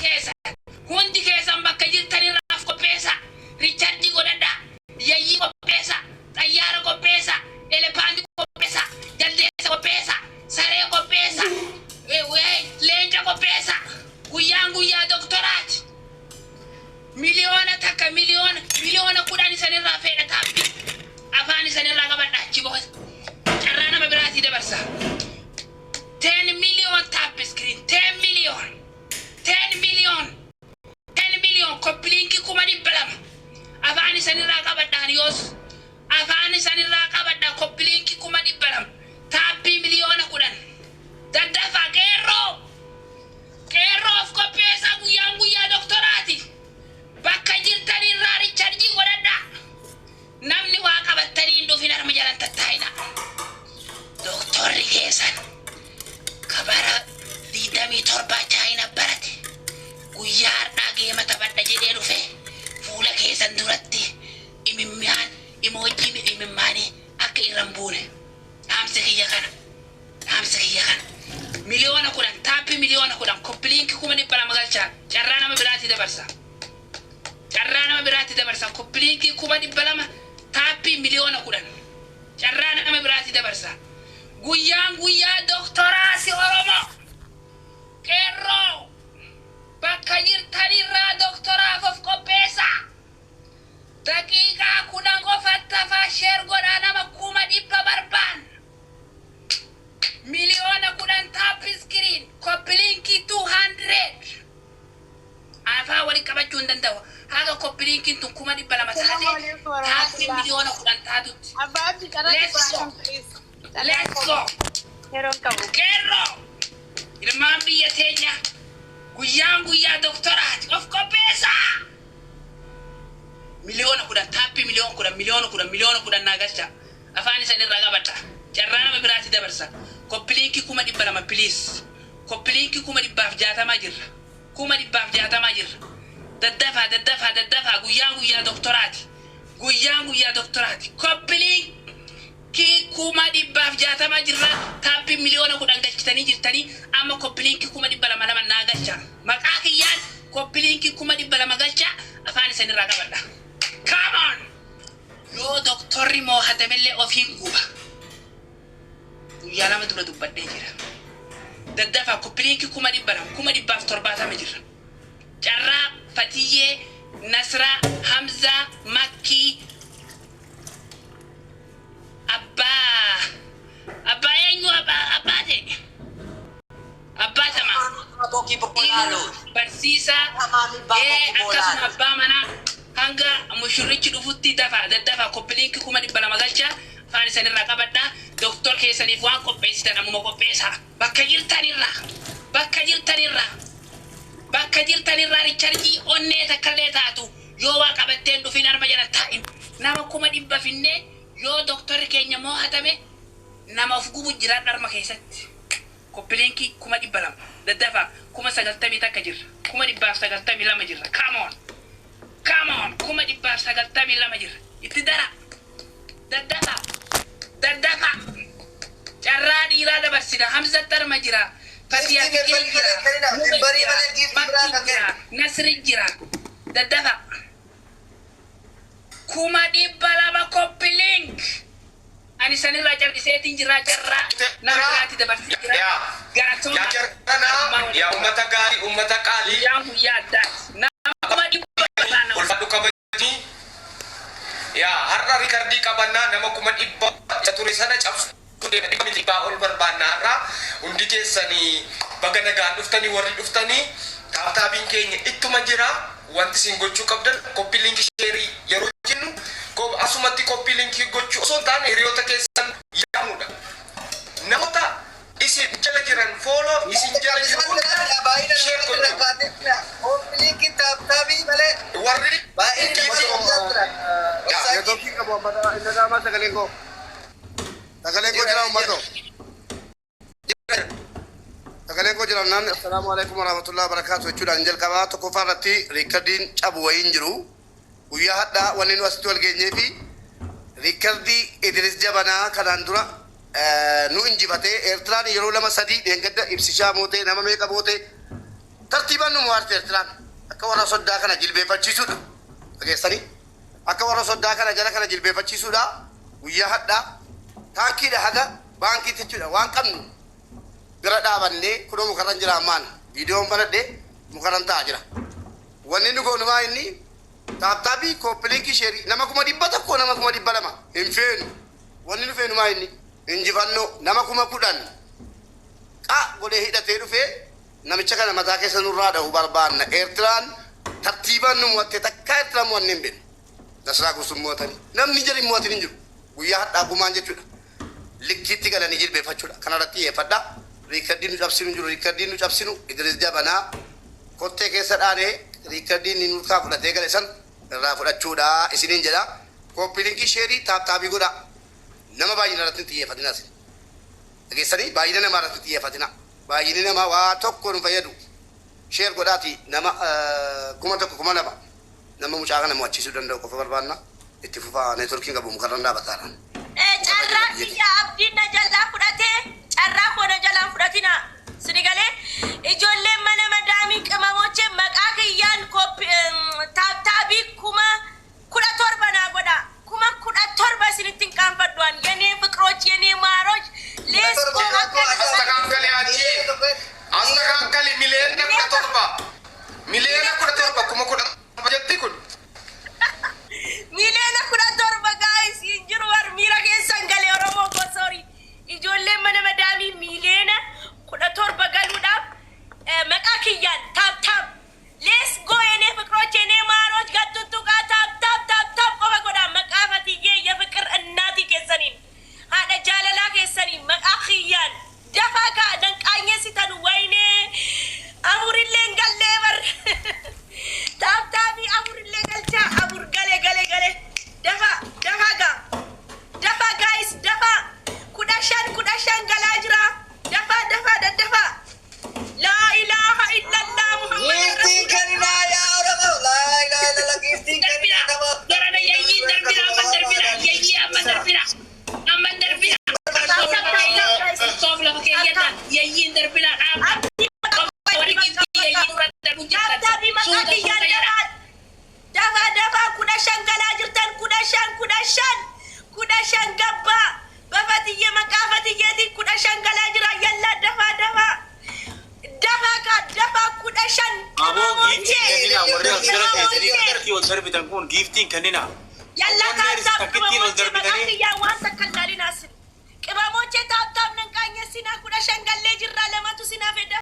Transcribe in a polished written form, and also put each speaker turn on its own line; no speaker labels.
كيسا هوندي كيسا بكا جرتني راف كوبيسا ريتشارد غوددا يي كوبيسا طياره كوبيسا اليفانت كوبيسا جلديسا كوبيسا ساري كوبيسا وي لينجا كوبيسا ويانغو يا دكتورات مليون تاكا مليون كوداني سني رافيدا تابي افاني سني راغا بدا تشيبو جرانا مبراتي دبرسا 10 مليون تاب سكرين 10 مليون كوبلينكي كومادي بلام افاني سني راغا بدا نيوس افاني سني راغا بدا كوبلينكي كومادي بلام تابي مليون كودان ددفا كيرو of kopesa yangu ya doktorati bakka jirtani rari charji godada namni wa qabatani ndo finar majalan tattaina doktor rigesan kabara didami torba chaina barate guyar dage mata badda jede rufe fula kesan duratti imimman emoji imimmani ak irambune amse kiyakana مليون كودان تابي مليون كودان كوبلينك كومني بلا مغالشا جرانا مبراتي دبرسا كوبلينك كومني بلا تابي مليون كودان جرانا مبراتي دبرسا غويا دكتوراسي اورومو كيرو باكاير تاني را دكتورا فوف كوبيسا دقيقة كودان غفتا فاشير غدانا مكومني ببربان مليون كودان تاب سكرين كوبلينكي 200 عارفه ولي كبجون دندو هذا كوبلينكي انتم كوما دي بلا مساله تاب مليون كودان تادوت ابابي let's go كيرو المام بيتينيا غيا دكتورات اوف كوبيسا مليون كودان تاب مليون كودان ناغاتا افاني سني رغبتا جرانا مبراتي دبرسا كوبلينكي كوما دي بلا ما بليز كوبلينكي كوما دي باف جاتا ماجر ددفا غيا دكتورات كوبلينكي كوما دي باف جاتا ماجر تابي مليون كودان غاچتاني جرتاني اما كوبلينكي كوما دي بلا ما ناغاچا ماكاكي يان كوبلينكي كوما دي بلا ما غاچا افاني سني راغبدا come on yo دكتوري مو هتملي اوفين كوبا يالا مدولا دوبدي جيرا ددفا كوبلينكي كوما دي باف ترباتا مجرا جرا فتيه نصرة حمزة مكي أبا ينو أبا دي أبا تما برسيسا أكاسم أبا منا هنگا مشوريك دفوتي ددفا كوبلينكي كوما دي بلا مغالشا فاني سني رقبتا دكتور كيساني فوان كوبيستا نمو كوبيسا بكا جيرتاني را ريچارجي اوني تكاليتاتو يو واقبتين دو فينار مجانا تايم نما كوما ديبا فيني يو دكتور كينيا مو هاتامي نما فقوبو جرات نرما كيسات كوبلينكي كوما ديبا لام ددفا كوما ساقلتامي تاكجير كوما ديبا ساقلتامي لما جير كامون كوما ديبا ساقلتامي لما جير اتدارا ددفا جرادي رادا برسيدا حمزة ترمجرا فتيا نصر الجرا ددفا كوما دي بلا كوبلينك اني سني راجر دي سيتين جرا نراتي دبرسي
يا امتك علي
يا دات كوما دي بلا يا
har'a rikardii qabannaa nama kuma dhibba ture sana cabsu miti baa'ol barbaannaarra hundi keessanii baga nagaan dhuftanii warri dhuftanii taabtaabiin keenya ittuma jira wanti isin gochuu qabdan koppii linkii sheerii yeroo jennu asumatti koppii linkii gochuu osoo hin taane hiriyoota keessan yaamudha namoota isin jala jiran fooloo isin jala jiran sheer godhu
koppii linkii taabtaabii malee
warri
ya toki ka bomba ina da masa galengo jira ummato galengo jira nan assalamu alaikum warahmatullahi wabarakatuh chudan jel kaba to ko farati recording chabu wayin jiru uya hadda wanin wasitu algenye fi rikardi Idris Jabana kalandura nu injibate ertrani yero lama sadi dengadda ibsisha mote nama me kabote tartiba tartiiban nu muwaarte Eertiraan akka warra soddaa kana jilbeeffachiisuudha. Dhageessanii akka warra soddaa kana jala kana jilbeeffachiisuudha. Guyyaa hadhaa taankiidha haga baankiitti jechuudha waan qabnu bira dhaabannee kunoo mukarran jira ammaan viidiyoon banadhee mukarran ta'a jira. Wanni nu goonumaa inni taaptaabii kooppiliinkii sheerii nama 100 tokko nama 200 hin feenu. Wanni nu feenumaa inni injifannoo nama 10,000 godhee hidhatee dhufee namicha kana mataa keessa nurraa dha'uu barbaanna. Eertiraan tartiibaan nu muwatte takkaa Eertiraan muwanne hin beeknu. Dasraa guutuun muwatanii namni jala hin muwatin hin jiru. Guyyaa hadhaa gumaan jechuudha. Likkiitti galanii jilbeeffachuudha. Kanarratti xiyyeeffadhaa. Riikardii nu cabsinu jiru. Riikardii nu cabsinu Idris Jabanaa kottee keessa dhaanee riikardiin ni nurkaa fudhatee gale san irraa fudhachuudha isiniin jedha. Kooppiliinkii sheerii taaptaabii godhaa. Nama baay'ina irratti hin xiyyeeffatinaa isin. Dhageessanii baay'ina namaa irratti xiyyeeffatinaa. Baay'inni namaa waa tokko nu fayyadu. Sheer godhaati nama 1,000 nama mucaa kana mo'achiisuu danda'u qofa barbaanna. Itti fufaa neetworkiin qabu mukarran dhaabataadhaan.
Carraa biyya abdiin na jalaa fudhatee carraa koo na jalaa fudhatina. Sinigalee ijoolleen mana madaamii qimamochee maqaa kiyyaan taaptaabii 17,000 naa godha. 17,000 isinitti hin qaanfadhuan. Yenee fiqirooch yenee maaroch lees
Astagaagali miliyoona 17 miliyoona 17 kuma 10 jetti kun
miliyoona 17 guys injiru war miira keessan galee Oromoo gosoori ijoolleen mana madaamii miliyoona 17 galuudhaaf maqaa kiyyaan taap let's go yenee fiqirooch yenee maaroch gattutuqaa taap qofa godhaa maqaa fatiyyee የፍቅር እናቲ keessaniin haadha jaalalaa keessaniin maqaa kiyyaan dafaa kaa danqaanyee sitan waynee aburilleen gallee bar taaptaabii aburillee galchaa abur gale dafaa guys dafaa 15 galaa jira dafaa daddafaa laa ilaaha illallah muhammad
Gifting kanina yaa Oromoo laa ilaaha illallah gifting kanina nama
Darana yayyi darbina amma darbina Sof lafa keeyyatan yayyiin darbina
taaptaabii maqaa kiyyaan dafaa 15 galaa jirtan 15 gabbaa bafatiyyee maqaa fatiyyeetiin 15 galaa jira yalla dafaa dafaa 15
gifting kanina
yalla taaptaabii maqaa kiyyaan waan takka laalinaas qibamochee taaptaab nan qaanyessinaa 15 gallee jirraa lamatu sinaaf